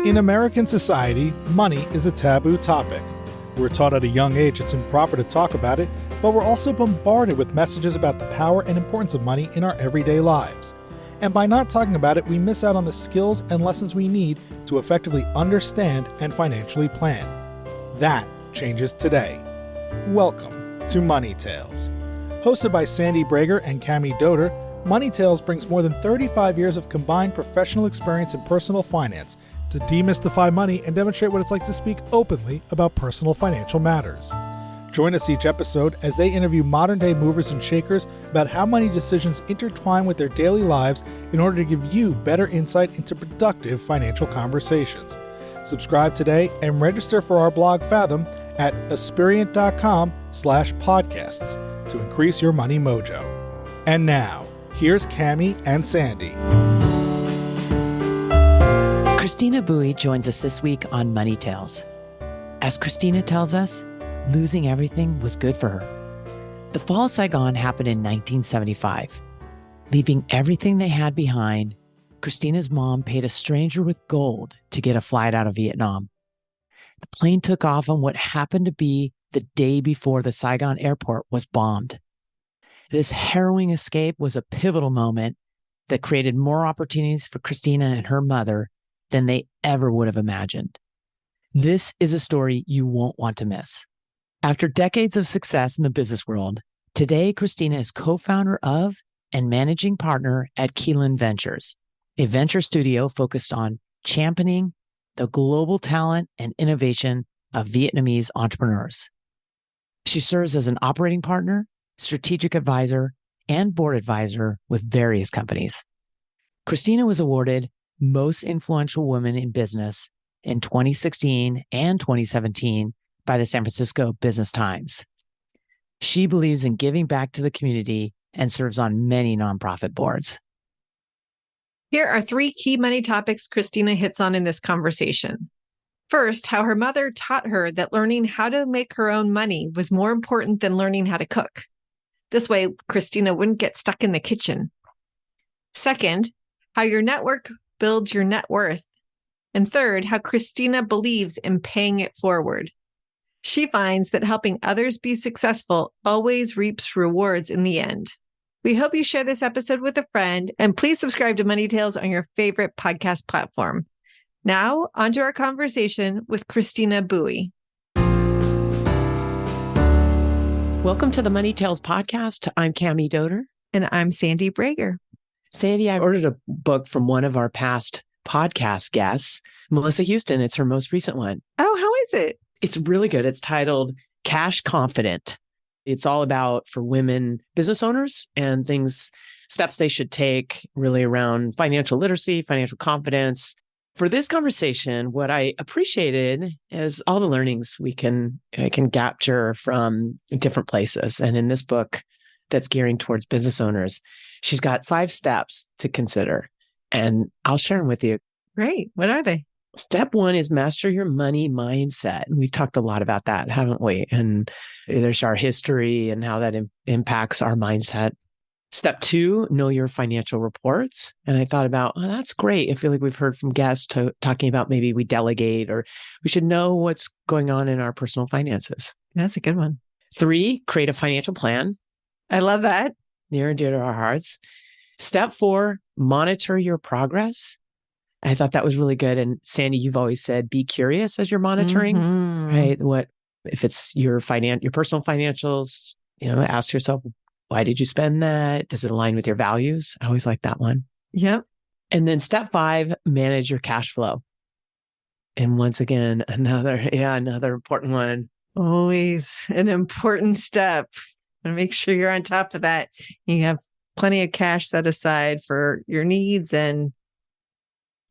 In American society, money is a taboo topic. We're taught at a young age it's improper to talk about it, but we're also bombarded with messages about the power and importance of money in our everyday lives. And by not talking about it, we miss out on the skills and lessons we need to effectively understand and financially plan. That changes today. Welcome to Money Tales. Hosted by Sandy Brager and Cami Doder, Money Tales brings more than 35 years of combined professional experience in personal finance to demystify money and demonstrate what it's like to speak openly about personal financial matters. Join us each episode as they interview modern-day movers and shakers about how money decisions intertwine with their daily lives in order to give you better insight into productive financial conversations. Subscribe today and register for our blog Fathom at aspiriant.com/podcasts to increase your money mojo. And now, here's Cami and Sandy. Christina Bui joins us this week on Money Tales. As Christina tells us, losing everything was good for her. The fall of Saigon happened in 1975. Leaving everything they had behind, Christina's mom paid a stranger with gold to get a flight out of Vietnam. The plane took off on what happened to be the day before the Saigon airport was bombed. This harrowing escape was a pivotal moment that created more opportunities for Christina and her mother than they ever would have imagined. This is a story you won't want to miss. After decades of success in the business world, today Christina is co-founder of and managing partner at Kylan Ventures, a venture studio focused on championing the global talent and innovation of Vietnamese entrepreneurs. She serves as an operating partner, strategic advisor, and board advisor with various companies. Christina was awarded Most Influential Woman in Business in 2016 and 2017 by the San Francisco Business Times. She believes in giving back to the community and serves on many nonprofit boards. Here are 3 key money topics Christina hits on in this conversation. First, how her mother taught her that learning how to make her own money was more important than learning how to cook. This way, Christina wouldn't get stuck in the kitchen. Second, how your network builds your net worth. And third, how Christina believes in paying it forward. She finds that helping others be successful always reaps rewards in the end. We hope you share this episode with a friend, and please subscribe to Money Tales on your favorite podcast platform. Now, on to our conversation with Christina Bui. Welcome to the Money Tales podcast. I'm Cami Doder. And I'm Sandy Brager. Sandy, I ordered a book from one of our past podcast guests, Melissa Houston. It's her most recent one. Oh, how is it? It's really good. It's titled Cash Confident. It's all about for women business owners and steps they should take really around financial literacy, financial confidence. For this conversation, what I appreciated is all the learnings I can capture from different places. And in this book that's gearing towards business owners, she's got 5 steps to consider, and I'll share them with you. Great. What are they? Step 1 is master your money mindset. And we've talked a lot about that, haven't we? And there's our history and how that impacts our mindset. Step 2, know your financial reports. And I thought about, oh, that's great. I feel like we've heard from guests talking about maybe we delegate or we should know what's going on in our personal finances. That's a good one. 3, create a financial plan. I love that. Near and dear to our hearts. Step 4, monitor your progress. I thought that was really good. And Sandy, you've always said, be curious as you're monitoring, right? What if it's your personal financials, ask yourself, why did you spend that? Does it align with your values? I always like that one. Yep. And then step 5, manage your cash flow. And once again, another important one. Always an important step. And make sure you're on top of that. You have plenty of cash set aside for your needs and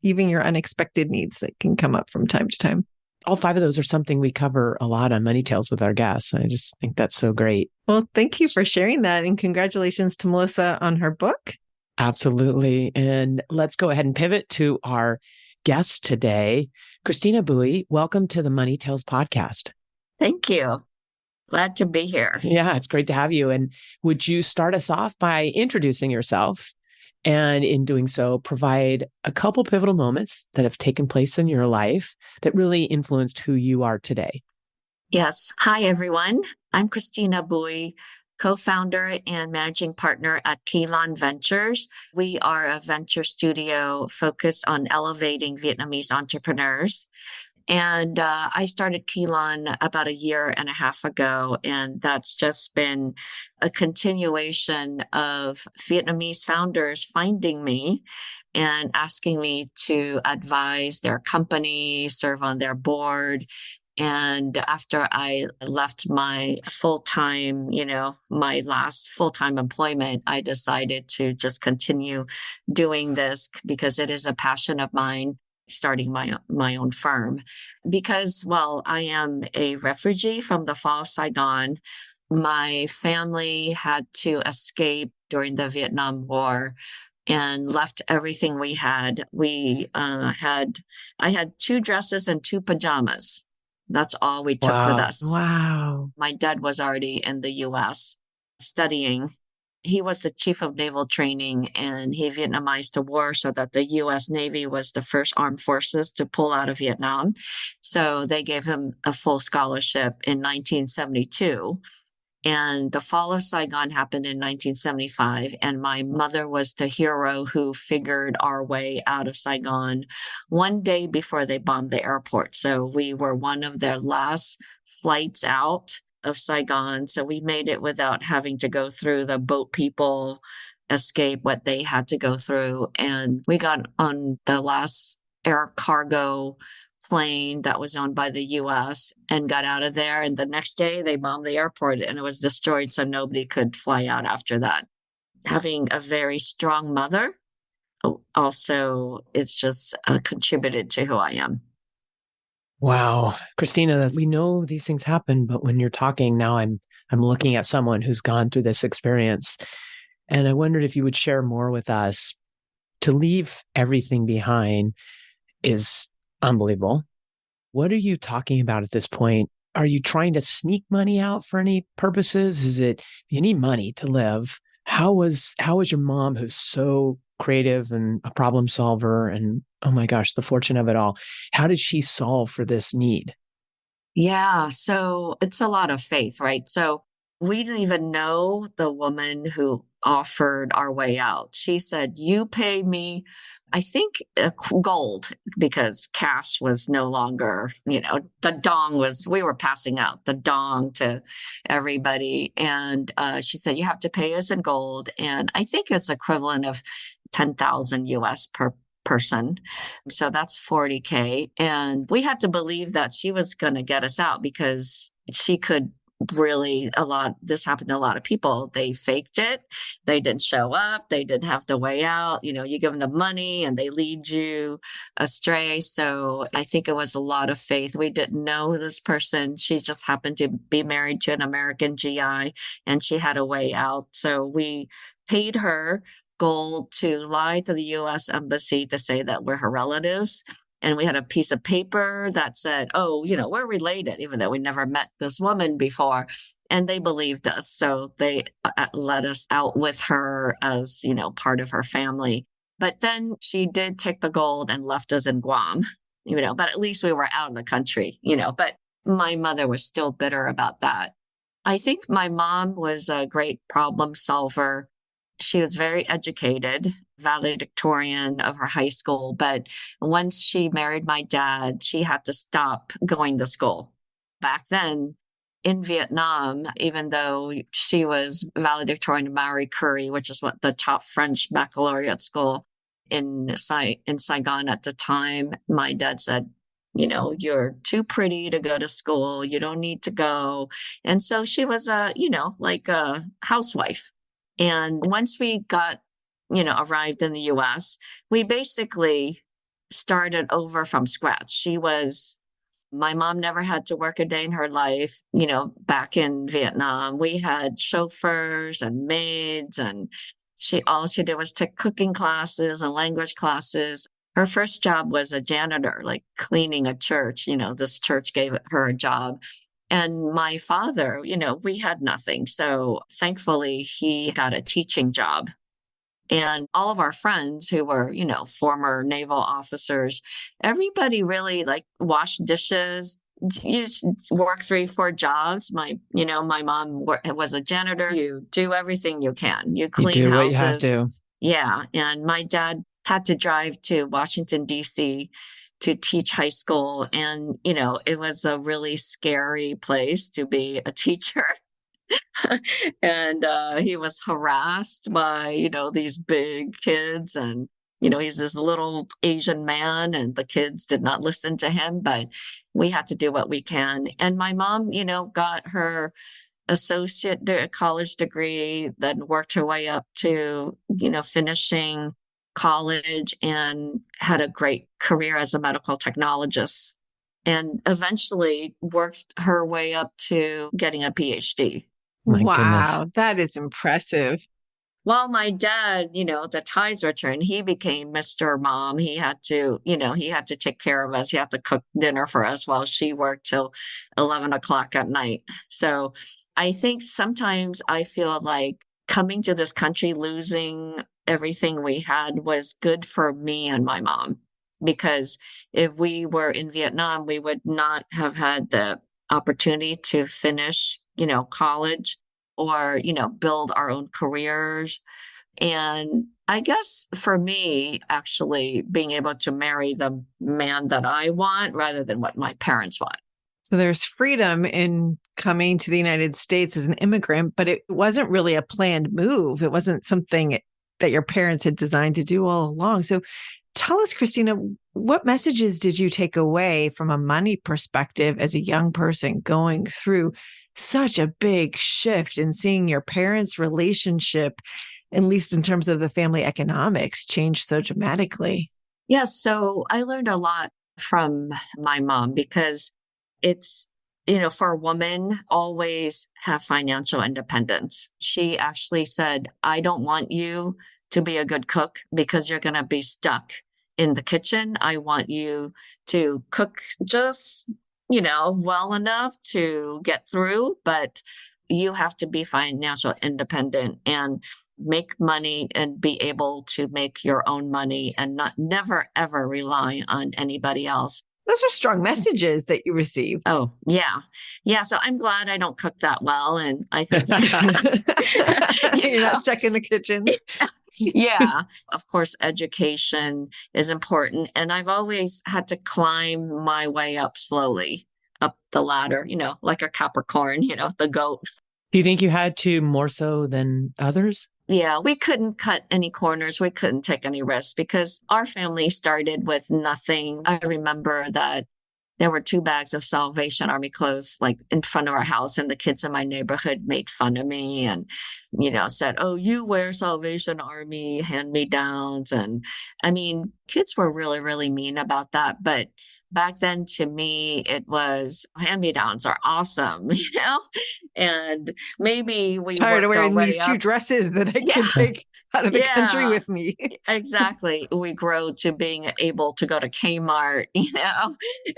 even your unexpected needs that can come up from time to time. All 5 of those are something we cover a lot on Money Tales with our guests. I just think that's so great. Well, thank you for sharing that. And congratulations to Melissa on her book. Absolutely. And let's go ahead and pivot to our guest today, Christina Bui. Welcome to the Money Tales podcast. Thank you. Glad to be here. Yeah, it's great to have you. And would you start us off by introducing yourself And in doing so, provide a couple pivotal moments that have taken place in your life that really influenced who you are today. Yes. Hi, everyone. I'm Christina Bui, co-founder and managing partner at Kylan Ventures. We are a venture studio focused on elevating Vietnamese entrepreneurs. And I started Kylan about a year and a half ago, and that's just been a continuation of Vietnamese founders finding me and asking me to advise their company, serve on their board. And after I left my full-time, my last full-time employment, I decided to just continue doing this because it is a passion of mine, starting my own firm. Because while I am a refugee from the fall of Saigon, my family had to escape during the Vietnam War and left everything we had. I had 2 dresses and 2 pajamas. That's all we took with Wow. us. Wow. My dad was already in the US studying. He was the chief of naval training, and he Vietnamized the war so that the US Navy was the first armed forces to pull out of Vietnam. So they gave him a full scholarship in 1972. And the fall of Saigon happened in 1975. And my mother was the hero who figured our way out of Saigon one day before they bombed the airport. So we were one of their last flights out of Saigon. So we made it without having to go through the boat people escape what they had to go through. And we got on the last air cargo plane that was owned by the US and got out of there. And the next day they bombed the airport and it was destroyed. So nobody could fly out after that. Having a very strong mother also, it's just contributed to who I am. Wow. Christina, we know these things happen, but when you're talking now, I'm looking at someone who's gone through this experience. And I wondered if you would share more with us. To leave everything behind is unbelievable. What are you talking about at this point? Are you trying to sneak money out for any purposes? Is it you need money to live? How was your mom, who's so creative and a problem solver and oh my gosh, the fortune of it all, how did she solve for this need? Yeah, so it's a lot of faith, right? So we didn't even know the woman who offered our way out. She said, "You pay me, I think, gold," because cash was no longer, the dong was, we were passing out the dong to everybody. And she said, "You have to pay us in gold." And I think it's equivalent of 10,000 US per person. So that's 40K. And we had to believe that she was going to get us out because she could really this happened to a lot of people. They faked it. They didn't show up. They didn't have the way out. You give them the money and they lead you astray. So I think it was a lot of faith. We didn't know this person. She just happened to be married to an American GI and she had a way out. So we paid her gold to lie to the US Embassy to say that we're her relatives. And we had a piece of paper that said, "Oh, we're related," even though we never met this woman before. And they believed us. So they let us out with her as, part of her family. But then she did take the gold and left us in Guam, but at least we were out of the country, but my mother was still bitter about that. I think my mom was a great problem solver. She was very educated, valedictorian of her high school. But once she married my dad, she had to stop going to school. Back then in Vietnam, even though she was valedictorian of Marie Curie, which is what the top French baccalaureate school in Saigon at the time, my dad said, "You're too pretty to go to school. You don't need to go." And so she was like a housewife. And once we arrived in the US, we basically started over from scratch. My mom never had to work a day in her life. Back in Vietnam, we had chauffeurs and maids, and all she did was take cooking classes and language classes. Her first job was a janitor, like cleaning a church. This church gave her a job. And my father, we had nothing. So thankfully, he got a teaching job. And all of our friends who were, former naval officers, everybody really like washed dishes, you work 3, 4 jobs. My mom was a janitor. You do everything you can. You You clean do what you have houses. to. Yeah. And my dad had to drive to Washington, D.C. to teach high school. And, it was a really scary place to be a teacher. And he was harassed by, these big kids. And, he's this little Asian man, and the kids did not listen to him, but we had to do what we can. And my mom, got her college degree, then worked her way up to, finishing college, and had a great career as a medical technologist, and eventually worked her way up to getting a PhD. My goodness. Wow, that is impressive. Well, my dad, the tides were turned. He became Mr. Mom. He had to, take care of us. He had to cook dinner for us while she worked till 11 o'clock at night. So I think sometimes I feel like coming to this country, losing everything we had, was good for me and my mom. Because if we were in Vietnam, we would not have had the opportunity to finish, college, or, build our own careers. And I guess for me, actually being able to marry the man that I want rather than what my parents want. So there's freedom in coming to the United States as an immigrant, but it wasn't really a planned move. It wasn't something that your parents had designed to do all along. So tell us, Christina, what messages did you take away from a money perspective as a young person going through such a big shift in seeing your parents' relationship, at least in terms of the family economics, change so dramatically? Yes. So I learned a lot from my mom, because it's, for a woman, always have financial independence. She actually said, I don't want you to be a good cook because you're going to be stuck in the kitchen. I want you to cook just, well enough to get through, but you have to be financial independent and make money and be able to make your own money, and never, ever rely on anybody else. Those are strong messages that you received. Oh, yeah. Yeah. So I'm glad I don't cook that well. And I think You're not stuck in the kitchen. Yeah. Of course, education is important. And I've always had to climb my way up slowly up the ladder, like a Capricorn, the goat. Do you think you had to more so than others? Yeah, we couldn't cut any corners. We couldn't take any risks because our family started with nothing. I remember that there were 2 bags of Salvation Army clothes like in front of our house, and the kids in my neighborhood made fun of me and, said, oh, you wear Salvation Army hand-me-downs. And I mean, kids were really, really mean about that. But back then, to me, it was hand-me-downs are awesome, and maybe we tired of worked wearing our way these 2 up. dresses that I can take out of the country with me. Exactly. We grow to being able to go to Kmart,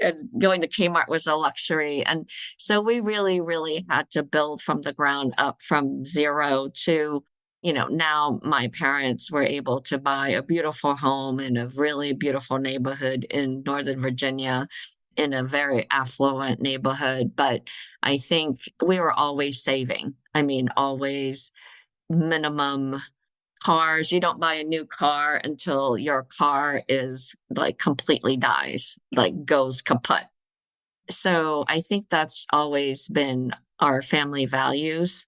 and going to Kmart was a luxury. And so we really, really had to build from the ground up, from zero to, now my parents were able to buy a beautiful home in a really beautiful neighborhood in Northern Virginia, in a very affluent neighborhood. But I think we were always saving. I mean, always minimum cars. You don't buy a new car until your car is like completely dies, like goes kaput. So I think that's always been our family values,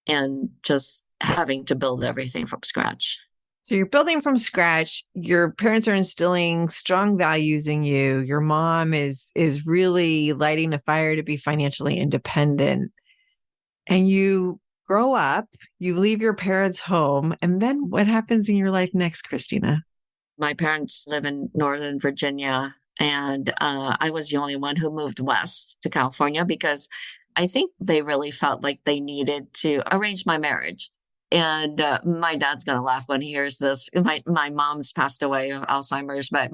and just having to build everything from scratch. So you're building from scratch. Your parents are instilling strong values in you. Your mom is really lighting a fire to be financially independent. And you grow up, you leave your parents' home, and then what happens in your life next, Christina? My parents live in Northern Virginia, and I was the only one who moved west to California because I think they really felt like they needed to arrange my marriage. And my dad's going to laugh when he hears this. My mom's passed away of Alzheimer's, but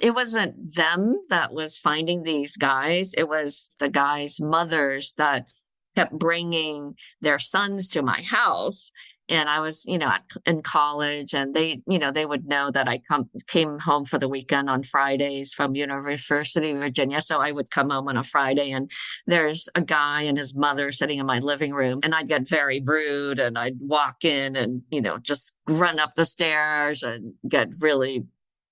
it wasn't them that was finding these guys. It was the guys' mothers that kept bringing their sons to my house. And I was, in college, and they would know that I came home for the weekend on Fridays from University of Virginia. So I would come home on a Friday, and there's a guy and his mother sitting in my living room, and I'd get very rude, and I'd walk in and, just run up the stairs and get really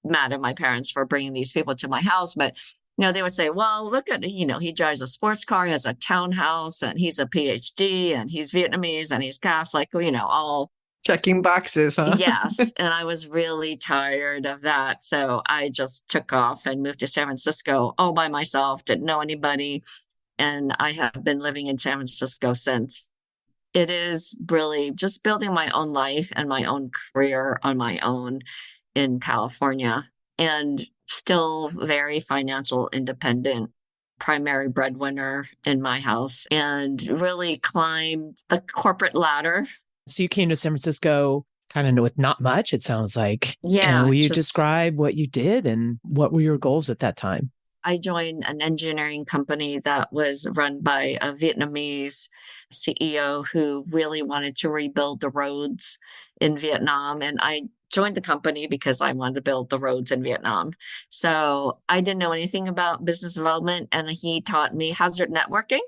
mad at my parents for bringing these people to my house. But they would say, well, look at, he drives a sports car, he has a townhouse, and he's a PhD, and he's Vietnamese, and he's Catholic, all. Checking boxes, huh? Yes. And I was really tired of that. So I just took off and moved to San Francisco all by myself, didn't know anybody. And I have been living in San Francisco since. It is really just building my own life and my own career on my own in California, and still very financial independent, primary breadwinner in my house, and really climbed the corporate ladder. So you came to San Francisco kind of with not much, it sounds like. Yeah. And will you describe what you did and what were your goals at that time? I joined an engineering company that was run by a Vietnamese CEO who really wanted to rebuild the roads in Vietnam. And I joined the company because I wanted to build the roads in Vietnam. So I didn't know anything about business development, and he taught me hazard networking.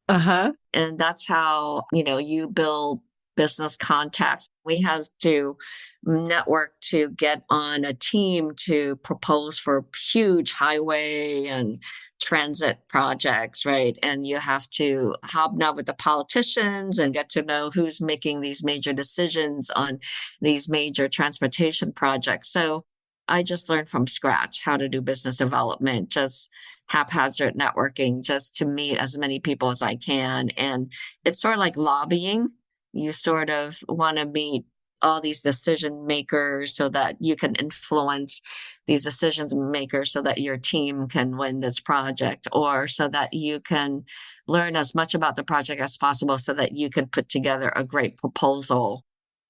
Uh-huh. And that's how, you build business contacts. We had to network to get on a team to propose for huge highway and transit projects, right? And you have to hobnob with the politicians and get to know who's making these major decisions on these major transportation projects. So I just learned from scratch how to do business development, just haphazard networking, just to meet as many people as I can. And it's sort of like lobbying. You sort of want to meet all these decision makers so that you can influence these decision makers so that your team can win this project, or so that you can learn as much about the project as possible so that you can put together a great proposal,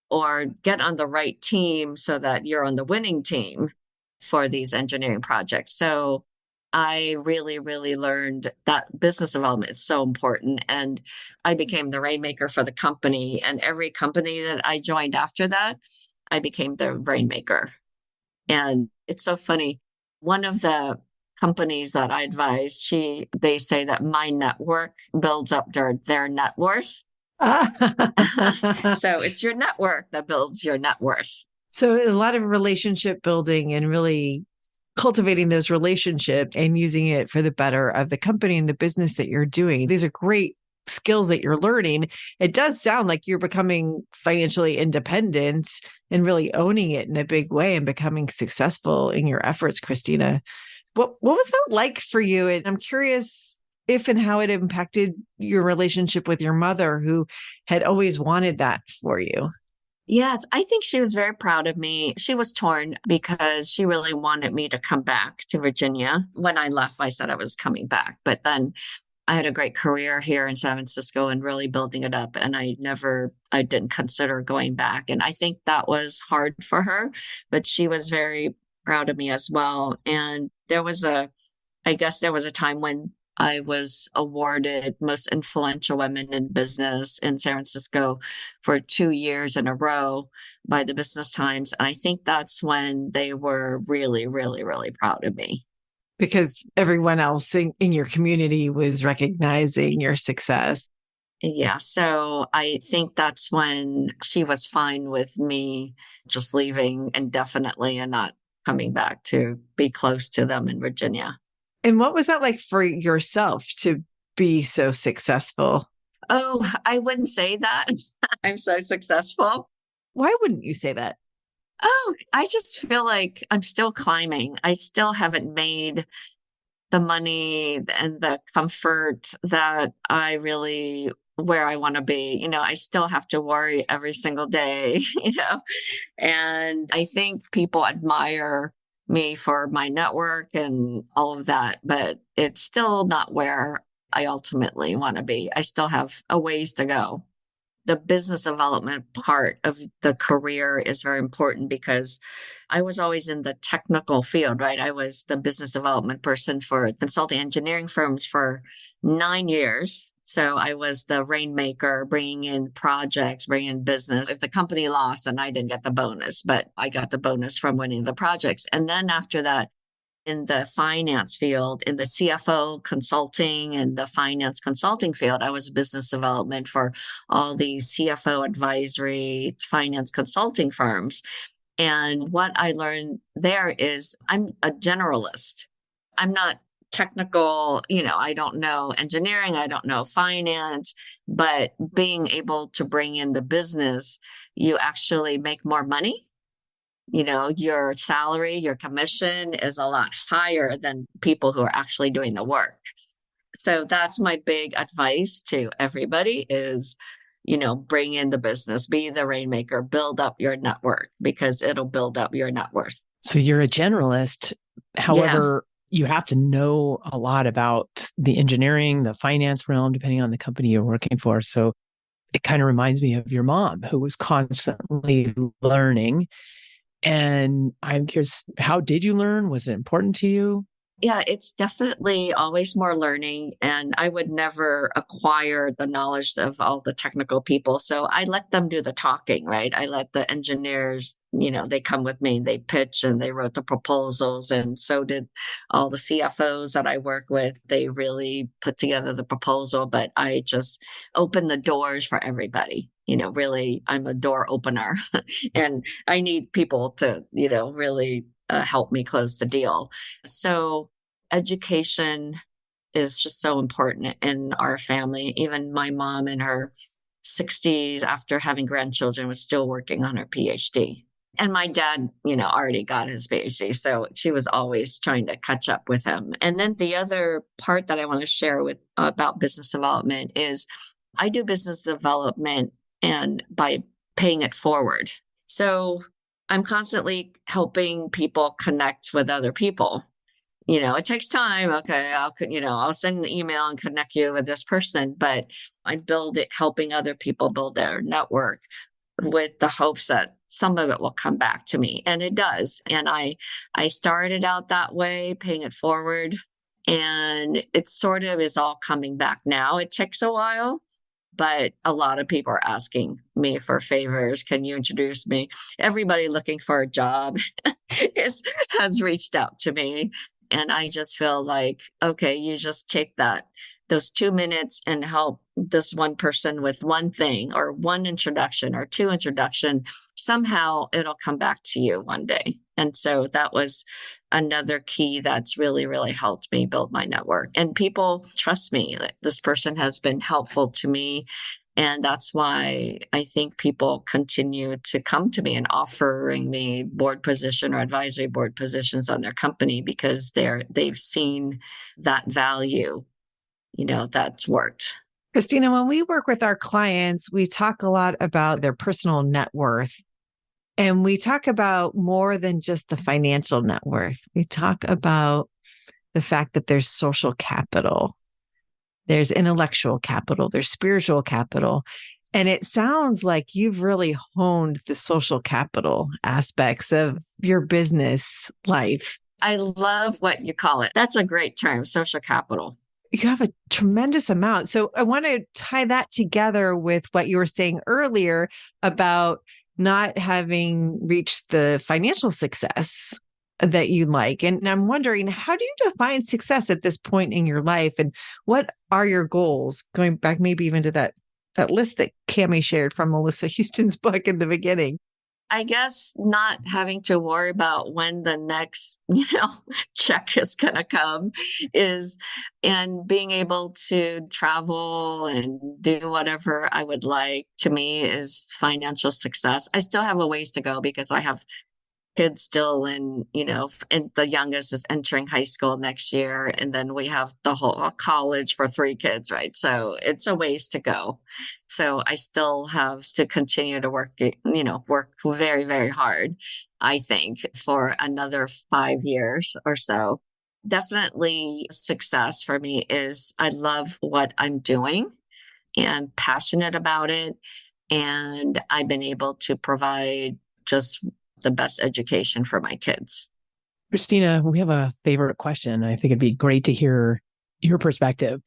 or get on the right team so that you're on the winning team for these engineering projects. So I really, really learned that business development is so important. And I became the rainmaker for the company. And every company that I joined after that, I became the rainmaker. And it's so funny. One of the companies that I advise, they say that my network builds up their net worth. So it's your network that builds your net worth. So a lot of relationship building and really cultivating those relationships and using it for the better of the company and the business that you're doing. These are great skills that you're learning. It does sound like you're becoming financially independent and really owning it in a big way and becoming successful in your efforts, Christina. What was that like for you? And I'm curious if and how it impacted your relationship with your mother, who had always wanted that for you. Yes, I think she was very proud of me. She was torn because she really wanted me to come back to Virginia. When I left, I said I was coming back. But then I had a great career here in San Francisco and really building it up. And I didn't consider going back. And I think that was hard for her, but she was very proud of me as well. And I guess there was a time when I was awarded Most Influential Women in Business in San Francisco for 2 years in a row by the Business Times. And I think that's when they were really, really, really proud of me. Because everyone else in your community was recognizing your success. Yeah. So I think that's when she was fine with me just leaving indefinitely and not coming back to be close to them in Virginia. And what was that like for yourself to be so successful? Oh, I wouldn't say that. I'm so successful. Why wouldn't you say that? Oh, I just feel like I'm still climbing. I still haven't made the money and the comfort that where I want to be. I still have to worry every single day, and I think people admire me for my network and all of that, but it's still not where I ultimately want to be. I still have a ways to go. the business development part of the career is very important because I was always in the technical field, right? I was the business development person for consulting engineering firms for 9 years. So I was the rainmaker, bringing in projects, bringing in business. If the company lost, then I didn't get the bonus, but I got the bonus from winning the projects. And then after that, in the finance field, in the CFO consulting and the finance consulting field, I was business development for all these CFO advisory finance consulting firms. And what I learned there is I'm a generalist. I'm not technical, I don't know engineering, I don't know finance, but being able to bring in the business, you actually make more money. Your salary, your commission is a lot higher than people who are actually doing the work. So that's my big advice to everybody is, bring in the business, be the rainmaker, build up your network because it'll build up your net worth. So you're a generalist. However, you have to know a lot about the engineering, the finance realm, depending on the company you're working for. So it kind of reminds me of your mom, who was constantly learning. And I'm curious, how did you learn? Was it important to you? Yeah, it's definitely always more learning. And I would never acquire the knowledge of all the technical people. So I let them do the talking, right? I let the engineers, they come with me, they pitch and they wrote the proposals. And so did all the CFOs that I work with. They really put together the proposal, but I just open the doors for everybody. Really, I'm a door opener and I need people to, really help me close the deal. So education is just so important in our family. Even my mom in her 60s, after having grandchildren, was still working on her PhD. And my dad, already got his PhD. So she was always trying to catch up with him. And then the other part that I want to share with about business development is I do business development and by paying it forward. So I'm constantly helping people connect with other people. It takes time. Okay, I'll send an email and connect you with this person, but I build it, helping other people build their network with the hopes that some of it will come back to me. And it does. And I started out that way, paying it forward. And it sort of is all coming back now. It takes a while. But a lot of people are asking me for favors. Can you introduce me? Everybody looking for a job has reached out to me. And I just feel like, okay, you just take those 2 minutes and help this one person with one thing or one introduction or two introduction. Somehow it'll come back to you one day. And so that was another key that's really, really helped me build my network. And people trust me. This person has been helpful to me. And that's why I think people continue to come to me and offering me board position or advisory board positions on their company because they've seen that value, that's worked. Christina, when we work with our clients, we talk a lot about their personal net worth. And we talk about more than just the financial net worth. We talk about the fact that there's social capital, there's intellectual capital, there's spiritual capital. And it sounds like you've really honed the social capital aspects of your business life. I love what you call it. That's a great term, social capital. You have a tremendous amount. So I want to tie that together with what you were saying earlier about not having reached the financial success that you like. And I'm wondering, how do you define success at this point in your life? And what are your goals? Going back maybe even to that list that Cammie shared from Melissa Houston's book in the beginning. I guess not having to worry about when the next, check is going to come and being able to travel and do whatever I would like, to me, is financial success. I still have a ways to go because I have kids still and the youngest is entering high school next year. And then we have the whole college for 3 kids, right? So it's a ways to go. So I still have to continue to work very, very hard, I think, for another 5 years or so. Definitely success for me is I love what I'm doing and passionate about it. And I've been able to provide just the best education for my kids. Christina, we have a favorite question. I think it'd be great to hear your perspective.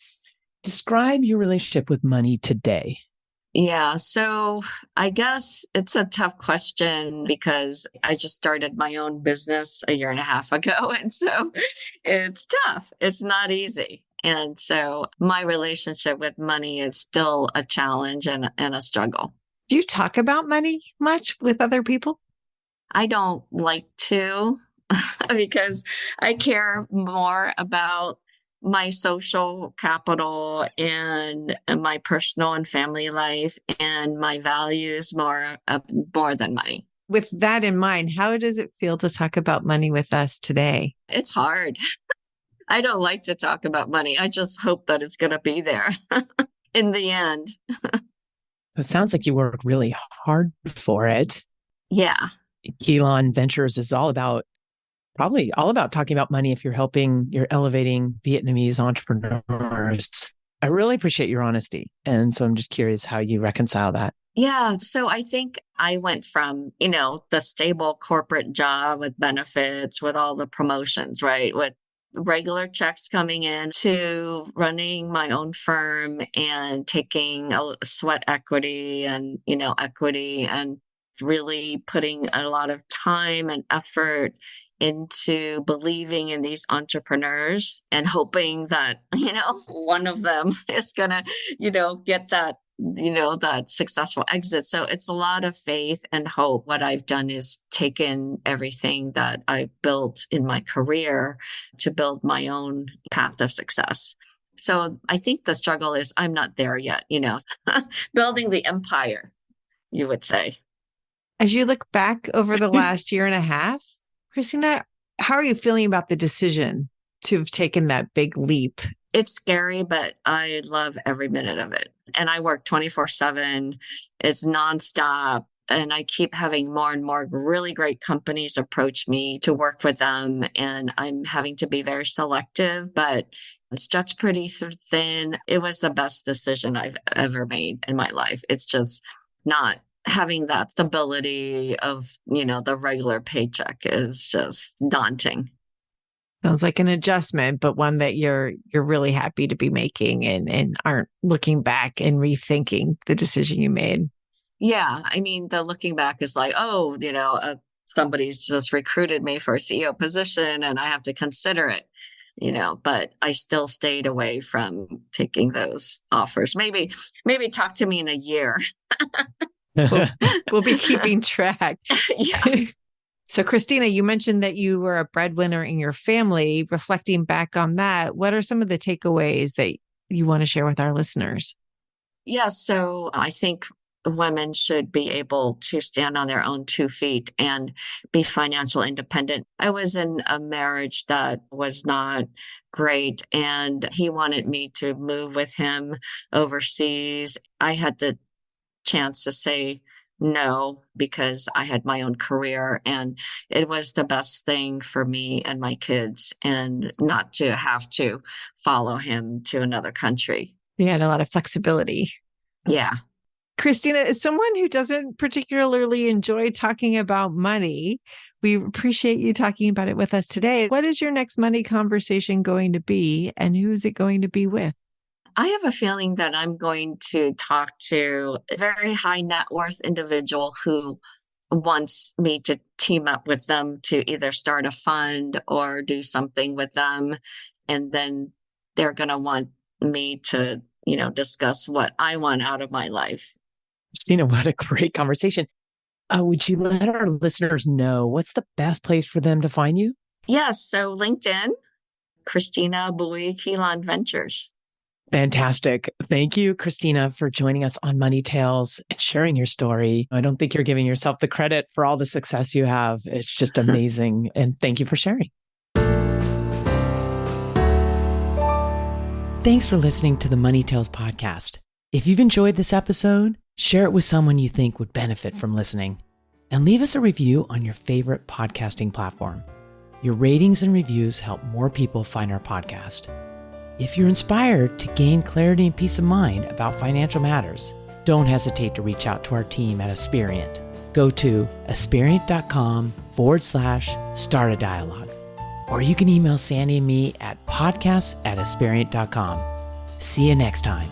Describe your relationship with money today. Yeah, so I guess it's a tough question because I just started my own business a year and a half ago. And so it's tough. It's not easy. And so my relationship with money is still a challenge and a struggle. Do you talk about money much with other people? I don't like to because I care more about my social capital and my personal and family life and my values more than money. With that in mind, how does it feel to talk about money with us today? It's hard. I don't like to talk about money. I just hope that it's going to be there in the end. It sounds like you work really hard for it. Yeah. Kylan Ventures is probably all about talking about money if you're elevating Vietnamese entrepreneurs. I really appreciate your honesty. And so I'm just curious how you reconcile that. Yeah. So I think I went from, the stable corporate job with benefits, with all the promotions, right? With regular checks coming in to running my own firm and taking a sweat equity and, equity and really putting a lot of time and effort into believing in these entrepreneurs and hoping that, one of them is going to, get that successful exit. So it's a lot of faith and hope. What I've done is taken everything that I built in my career to build my own path of success. So I think the struggle is I'm not there yet, building the empire, you would say. As you look back over the last year and a half, Christina, how are you feeling about the decision to have taken that big leap? It's scary, but I love every minute of it. And I work 24/7. It's nonstop. And I keep having more and more really great companies approach me to work with them. And I'm having to be very selective, but it's stretched pretty thin. It was the best decision I've ever made in my life. It's just not having that stability of, the regular paycheck is just daunting. Sounds like an adjustment, but one that you're really happy to be making and aren't looking back and rethinking the decision you made. Yeah. I mean, the looking back is like, somebody's just recruited me for a CEO position and I have to consider it, but I still stayed away from taking those offers. Maybe talk to me in a year. We'll be keeping track. Yeah. So, Christina, you mentioned that you were a breadwinner in your family. Reflecting back on that, what are some of the takeaways that you want to share with our listeners? Yeah. So I think women should be able to stand on their own 2 feet and be financial independent. I was in a marriage that was not great, and he wanted me to move with him overseas. I had the chance to say no because I had my own career, and it was the best thing for me and my kids, and not to have to follow him to another country. You had a lot of flexibility. Yeah. Christina, as someone who doesn't particularly enjoy talking about money, we appreciate you talking about it with us today. What is your next money conversation going to be, and who is it going to be with? I have a feeling that I'm going to talk to a very high net worth individual who wants me to team up with them to either start a fund or do something with them. And then they're going to want me to, discuss what I want out of my life. Christina, what a great conversation. Would you let our listeners know what's the best place for them to find you? Yes. So LinkedIn, Christina Bui, Kylan Ventures. Fantastic. Thank you, Christina, for joining us on Money Tales and sharing your story. I don't think you're giving yourself the credit for all the success you have. It's just amazing. And thank you for sharing. Thanks for listening to the Money Tales podcast. If you've enjoyed this episode, share it with someone you think would benefit from listening. And leave us a review on your favorite podcasting platform. Your ratings and reviews help more people find our podcast. If you're inspired to gain clarity and peace of mind about financial matters, don't hesitate to reach out to our team at Aspirient. Go to aspirient.com/start a dialogue. Or you can email Sandy and me at podcasts@aspirient.com. See you next time.